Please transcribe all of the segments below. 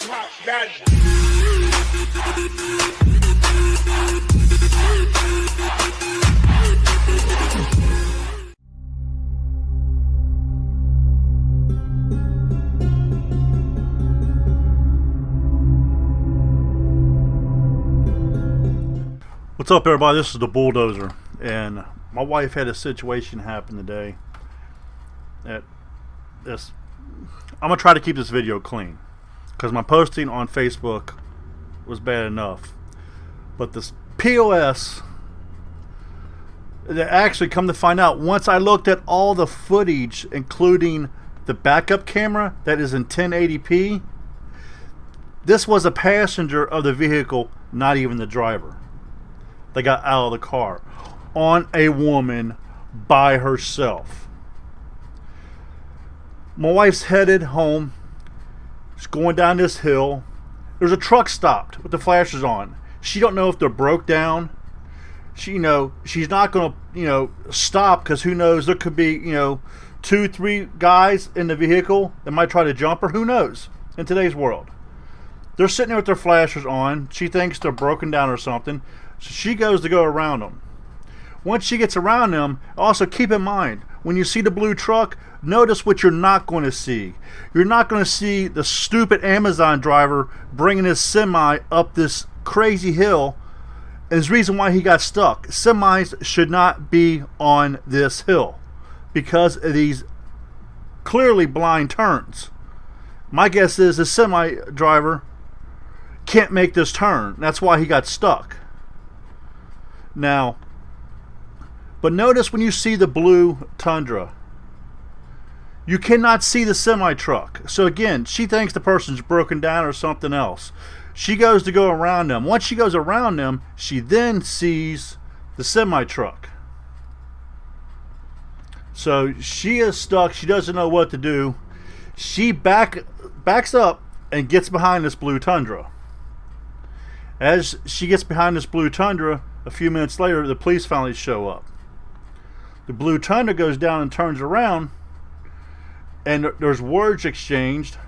pop that. What's up, everybody? This is the Bulldozer, and my wife had a situation happen today. I'm gonna try to keep this video clean because my posting on Facebook was bad enough, but this POS, that actually, come to find out, once I looked at all the footage, including the backup camera that is in 1080p, this was a passenger of the vehicle, not even the driver. They got out of the car on a woman by herself. My wife's headed home. She's going down this hill. There's a truck stopped with the flashers on. She don't know if they're broke down. She's not going to, stop, because who knows, there could be, 2-3 guys in the vehicle that might try to jump her. Who knows in today's world? They're sitting there with their flashers on. She thinks they're broken down or something. So she goes to go around them. Once she gets around them, also keep in mind, when you see the blue truck, notice what you're not going to see. You're not going to see the stupid Amazon driver bringing his semi up this crazy hill. And there's a reason why he got stuck. Semis should not be on this hill because of these clearly blind turns. My guess is the semi driver can't make this turn. That's why he got stuck. Now, but notice when you see the blue Tundra, you cannot see the semi truck. So again, she thinks the person's broken down or something else. She goes to go around them. Once she goes around them, she then sees the semi truck. So she is stuck. She doesn't know what to do. She backs up and gets behind this blue Tundra. As she gets behind this blue Tundra, a few minutes later, the police finally show up. The blue Tundra goes down and turns around, and there's words exchanged.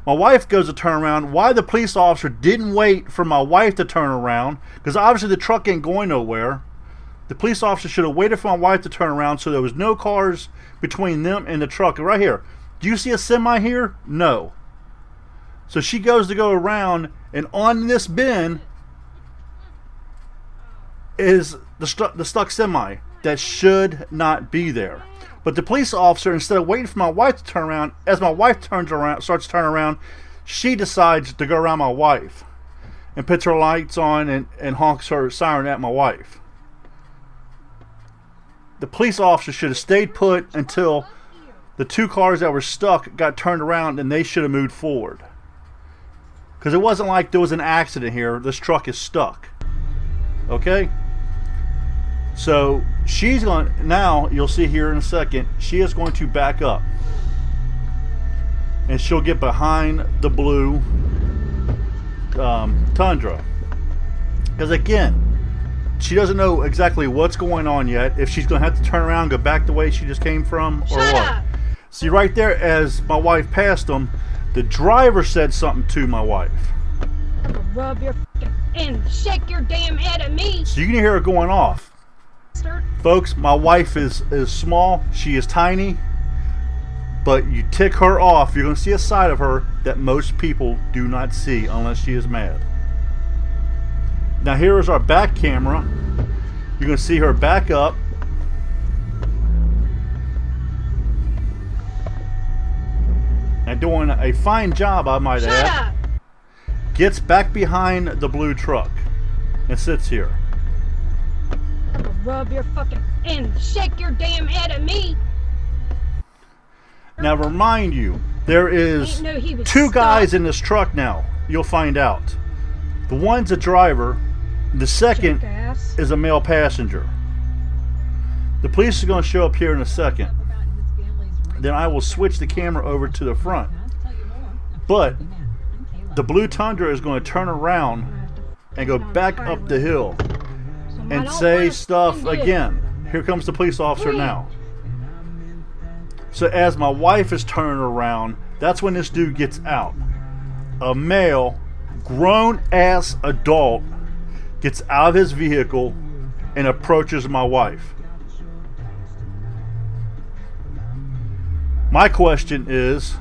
My wife goes to turn around. Why the police officer didn't wait for my wife to turn around, because obviously the truck ain't going nowhere. The police officer should have waited for my wife to turn around so there was no cars between them and the truck. Right here. Do you see a semi here? No. So she goes to go around, and on this bin is the stuck semi that should not be there. But the police officer, instead of waiting for my wife to turn around, as my wife starts to turn around, she decides to go around my wife and puts her lights on and honks her siren at my wife. The police officer should have stayed put until the two cars that were stuck got turned around, and they should have moved forward. Because it wasn't like there was an accident here. This truck is stuck. Okay? So she's going, now you'll see here in a second, she is going to back up. And she'll get behind the blue Tundra. Because again, she doesn't know exactly what's going on yet. If she's going to have to turn around and go back the way she just came from, or what. See right there, as my wife passed them, the driver said something to my wife. Rub your and shake your damn head at me. So you can hear her going off. Folks, my wife is small. She is tiny. But you tick her off, you're going to see a side of her that most people do not see unless she is mad. Now here is our back camera. You're going to see her back up. And doing a fine job, I might add. Gets back behind the blue truck and sits here. Rub your fucking and shake your damn head at me. Now remind you, there is two guys in this truck now. You'll find out. The one's a driver. The second is a male passenger. The police are going to show up here in a second. Then I will switch the camera over to the front. But the blue Tundra is going to turn around and go back up the hill and say stuff again. Here comes the police officer now. So as my wife is turning around, that's when this dude gets out. a male, grown-ass adult gets out of his vehicle and approaches my wife. My question is,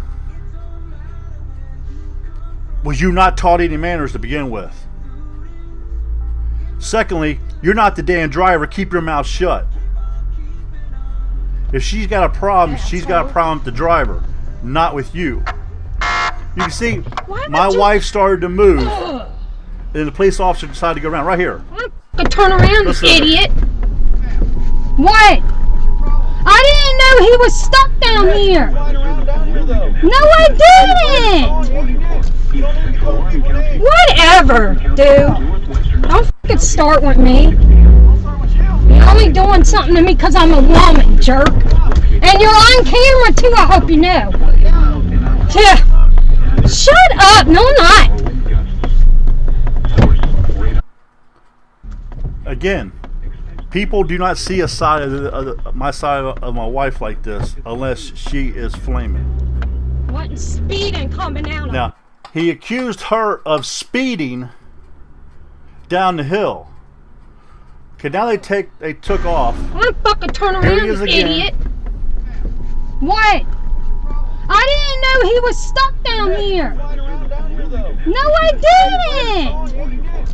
was you not taught any manners to begin with? Secondly, you're not the damn driver. Keep your mouth shut. If she's got a problem, she's got a problem with the driver, not with you. You can see my wife started to move, and the police officer decided to go around right here. Turn around, you idiot. What? I didn't know he was stuck down here. No, I didn't. Whatever, dude. Don't fucking start with me. You're only doing something to me because I'm a woman, jerk. And you're on camera too, I hope you know. Yeah. Shut up. No, I'm not. Again, people do not see a side of my side of my wife like this unless she is flaming. What speeding coming out? Now, he accused her of speeding down the hill. Okay, now they took off. I'm fucking turn around, you idiot. What? I didn't know he was stuck down here. No, I didn't.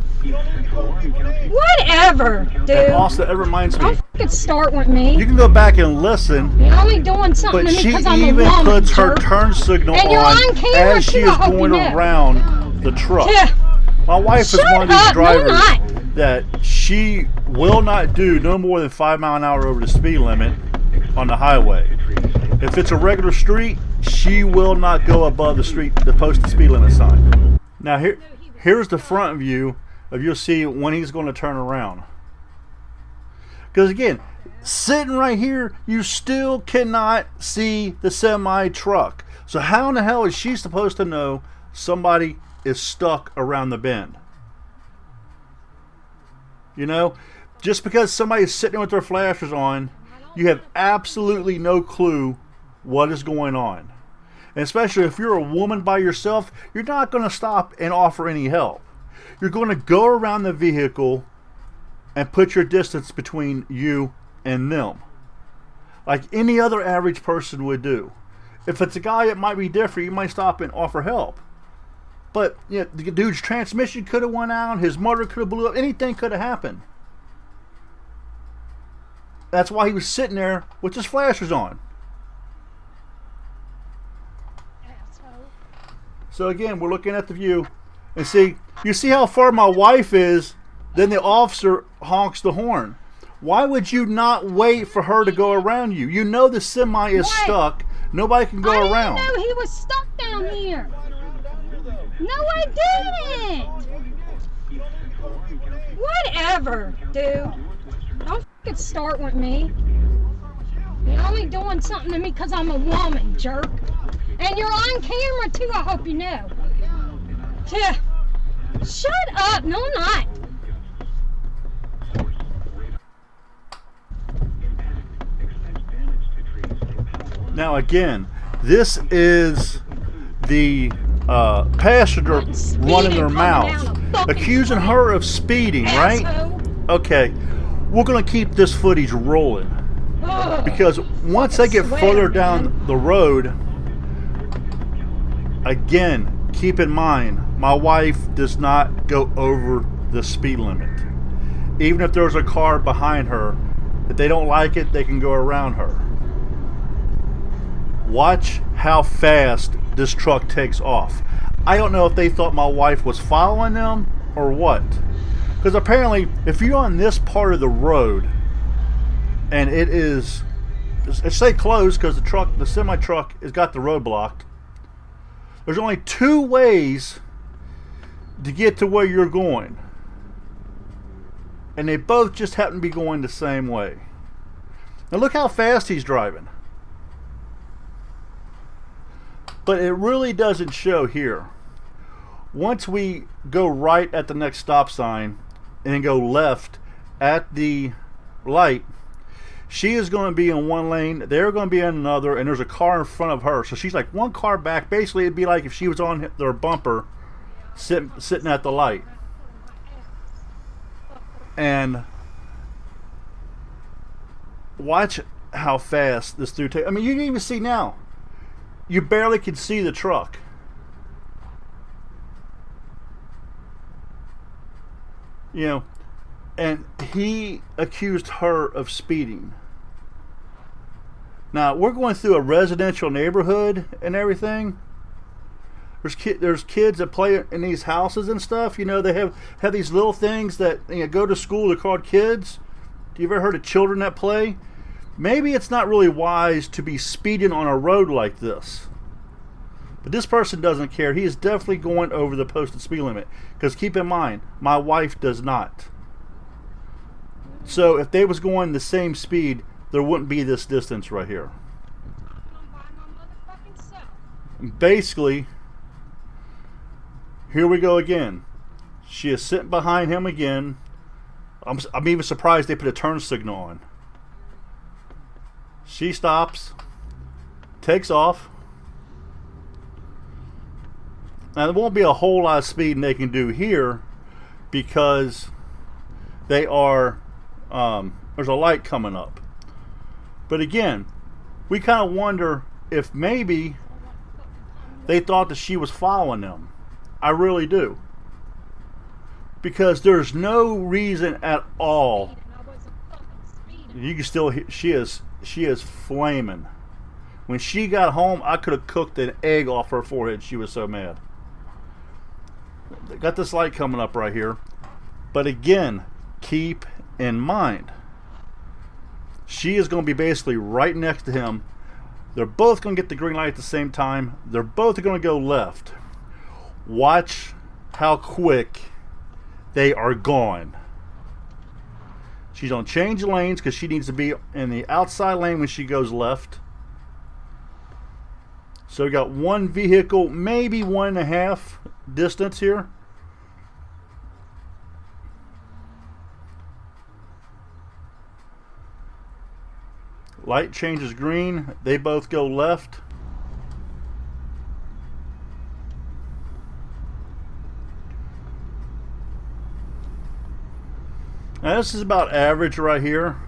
Whatever, dude. And also, it reminds me. Don't fucking start with me. You can go back and listen. You're only doing something but to me she because I'm a even woman, puts jerk. her turn signal And you're on camera as she too, is I hope going you know. around the truck. Yeah. My wife Shut is one of these up, drivers no, I'm that she will not do no more than 5 miles an hour over the speed limit on the highway. If it's a regular street, she will not go above the posted speed limit sign. Now here's the front view of, you'll see when he's going to turn around. Because again, sitting right here, you still cannot see the semi truck. So how in the hell is she supposed to know somebody is stuck around the bend? You know, just because somebody is sitting with their flashers on, you have absolutely no clue what is going on. And especially if you're a woman by yourself, you're not going to stop and offer any help. You're going to go around the vehicle and put your distance between you and them, like any other average person would do. If it's a guy, it might be different. You might stop and offer help. But you know, the dude's transmission could have went out, his motor could have blew up, anything could have happened. That's why he was sitting there with his flashers on. So again, we're looking at the view, and you see how far my wife is, then the officer honks the horn. Why would you not wait for her to go around you? You know the semi is stuck. Nobody can go around. I didn't know he was stuck down here. No, I didn't. Whatever, dude. Don't fucking start with me. You're only doing something to me because I'm a woman, jerk. And you're on camera too, I hope you know. Yeah. Shut up. No, I'm not. Now again, this is the passenger running their mouth, accusing her of speeding, right? Okay, we're going to keep this footage rolling. Because once they get further down the road, again, keep in mind, my wife does not go over the speed limit. Even if there's a car behind her, if they don't like it, they can go around her. Watch how fast this truck takes off. I don't know if they thought my wife was following them or what. Because apparently, if you're on this part of the road, and it's say closed because the semi truck has got the road blocked. There's only 2 ways to get to where you're going, and they both just happen to be going the same way. Now look how fast he's driving. But it really doesn't show here. Once we go right at the next stop sign and go left at the light, She is going to be in one lane, they're going to be in another, and there's a car in front of her. So she's like one car back. Basically, it'd be like if she was on their bumper sitting at the light. And watch how fast this dude takes. I mean, you can even see now. You barely can see the truck. You know, and he accused her of speeding. Now, we're going through a residential neighborhood and everything. There's kids that play in these houses and stuff. You know, they have these little things that, you know, go to school. They're called kids. You ever heard of children that play? Maybe it's not really wise to be speeding on a road like this. But this person doesn't care. He is definitely going over the posted speed limit. Because keep in mind, my wife does not. So if they was going the same speed, there wouldn't be this distance right here. Basically, here we go again. She is sitting behind him again. I'm even surprised they put a turn signal on. She stops, takes off. Now, there won't be a whole lot of speeding they can do here because they are, there's a light coming up. But again, we kind of wonder if maybe they thought that she was following them. I really do. Because there's no reason at all. You can still hear, she is flaming. When she got home, I could have cooked an egg off her forehead. She was so mad. Got this light coming up right here. But again, keep in mind, she is going to be basically right next to him. They're both going to get the green light at the same time. They're both going to go left. Watch how quick they are gone. She's going to change lanes because she needs to be in the outside lane when she goes left. So we got one vehicle, maybe 1.5 distance here. Light changes green. They both go left. Now this is about average right here,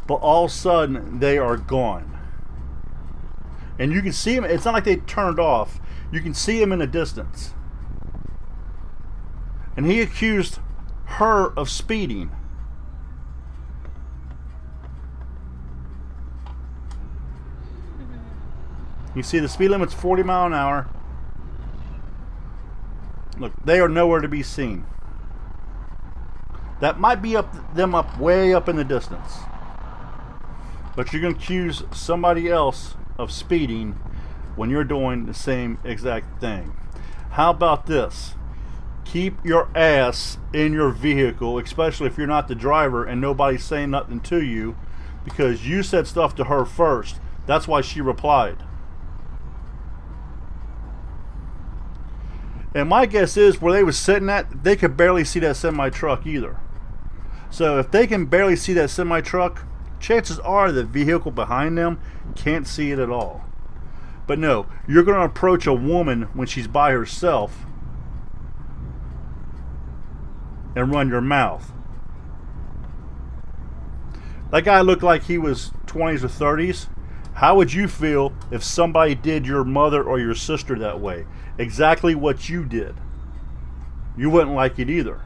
but all of a sudden they are gone. And you can see them, it's not like they turned off. You can see them in the distance. And he accused her of speeding. You see the speed limit's 40 miles an hour. Look, they are nowhere to be seen. That might be way up in the distance. But you're going to accuse somebody else of speeding when you're doing the same exact thing. How about this? Keep your ass in your vehicle, especially if you're not the driver and nobody's saying nothing to you, because you said stuff to her first. That's why she replied. And my guess is where they was sitting at, they could barely see that semi-truck either. So if they can barely see that semi-truck, chances are the vehicle behind them can't see it at all. But no, you're going to approach a woman when she's by herself and run your mouth. That guy looked like he was 20s or 30s. How would you feel if somebody did your mother or your sister that way? Exactly what you did. You wouldn't like it either.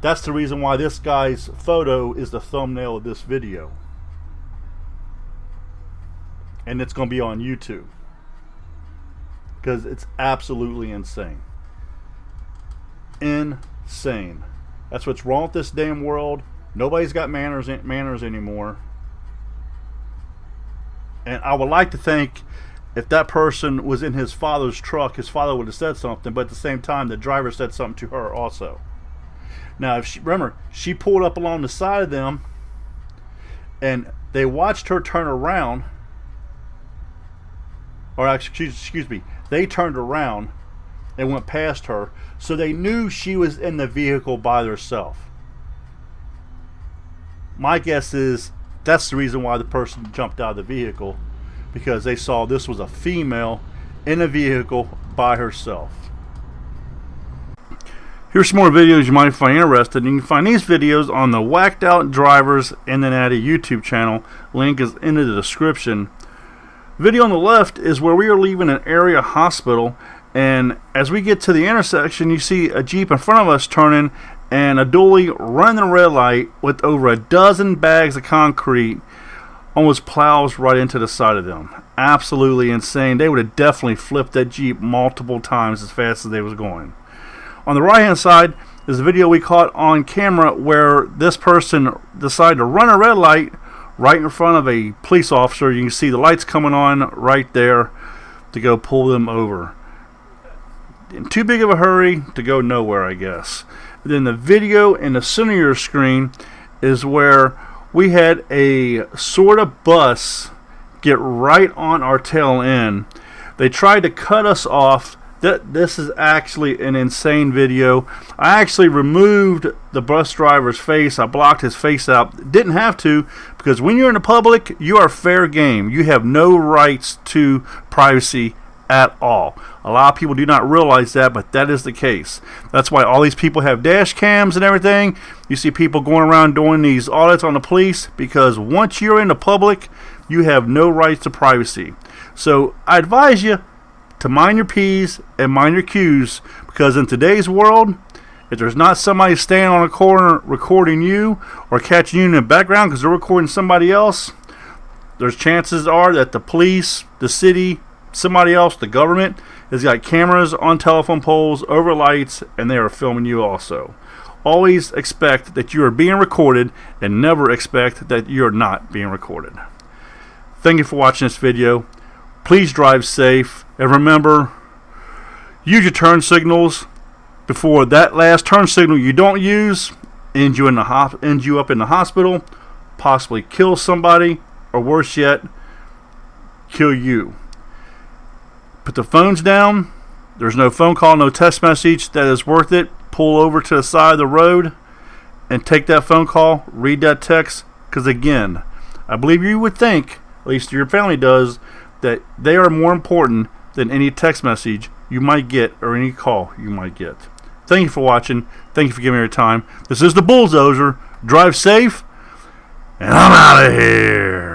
That's the reason why this guy's photo is the thumbnail of this video. And it's going to be on YouTube. Because it's absolutely insane. Insane. That's what's wrong with this damn world. Nobody's got manners anymore. And I would like to think if that person was in his father's truck, his father would have said something, but at the same time, the driver said something to her also. Now, if remember, she pulled up along the side of them, and they watched her turn around, or excuse me, they turned around and went past her, so they knew she was in the vehicle by herself. My guess is That's the reason why the person jumped out of the vehicle, because they saw this was a female in a vehicle by herself. Here's some more videos you might find interesting. You can find these videos on the Whacked Out Drivers and then at a YouTube channel. Link is in the description. Video on the left is where we are leaving an area hospital, and as we get to the intersection, you see a Jeep in front of us turning and a dually running the red light with over a dozen bags of concrete almost plows right into the side of them. Absolutely insane. They would have definitely flipped that Jeep multiple times as fast as they was going. On the right hand side is a video we caught on camera where this person decided to run a red light right in front of a police officer. You can see the lights coming on right there to go pull them over. In too big of a hurry to go nowhere, I guess. Then the video in the center of your screen is where we had a sort of bus get right on our tail end. They tried to cut us off. This is actually an insane video. I actually removed the bus driver's face. I blocked his face out. Didn't have to, because when you're in the public, you are fair game. You have no rights to privacy at all. A lot of people do not realize that, but that is the case. That's why all these people have dash cams and everything. You see people going around doing these audits on the police, because once you're in the public, you have no rights to privacy. So I advise you to mind your P's and mind your Q's, because in today's world, if there's not somebody standing on a corner recording you or catching you in the background because they're recording somebody else, there's chances are that the police, the city, somebody else, the government, has got cameras on telephone poles over lights, and they are filming you also. Always expect that you are being recorded, and never expect that you're not being recorded. Thank you for watching this video. Please drive safe, and remember, use your turn signals before that last turn signal you don't use ends you up in the hospital, possibly kill somebody, or worse yet, kill you. Put the phones down. There's no phone call, no text message that is worth it. Pull over to the side of the road and take that phone call, read that text, because again, I believe you would think, at least your family does, that they are more important than any text message you might get or any call you might get. Thank you for watching. Thank you for giving me your time. This is the Bulldozer. Drive safe, and I'm out of here.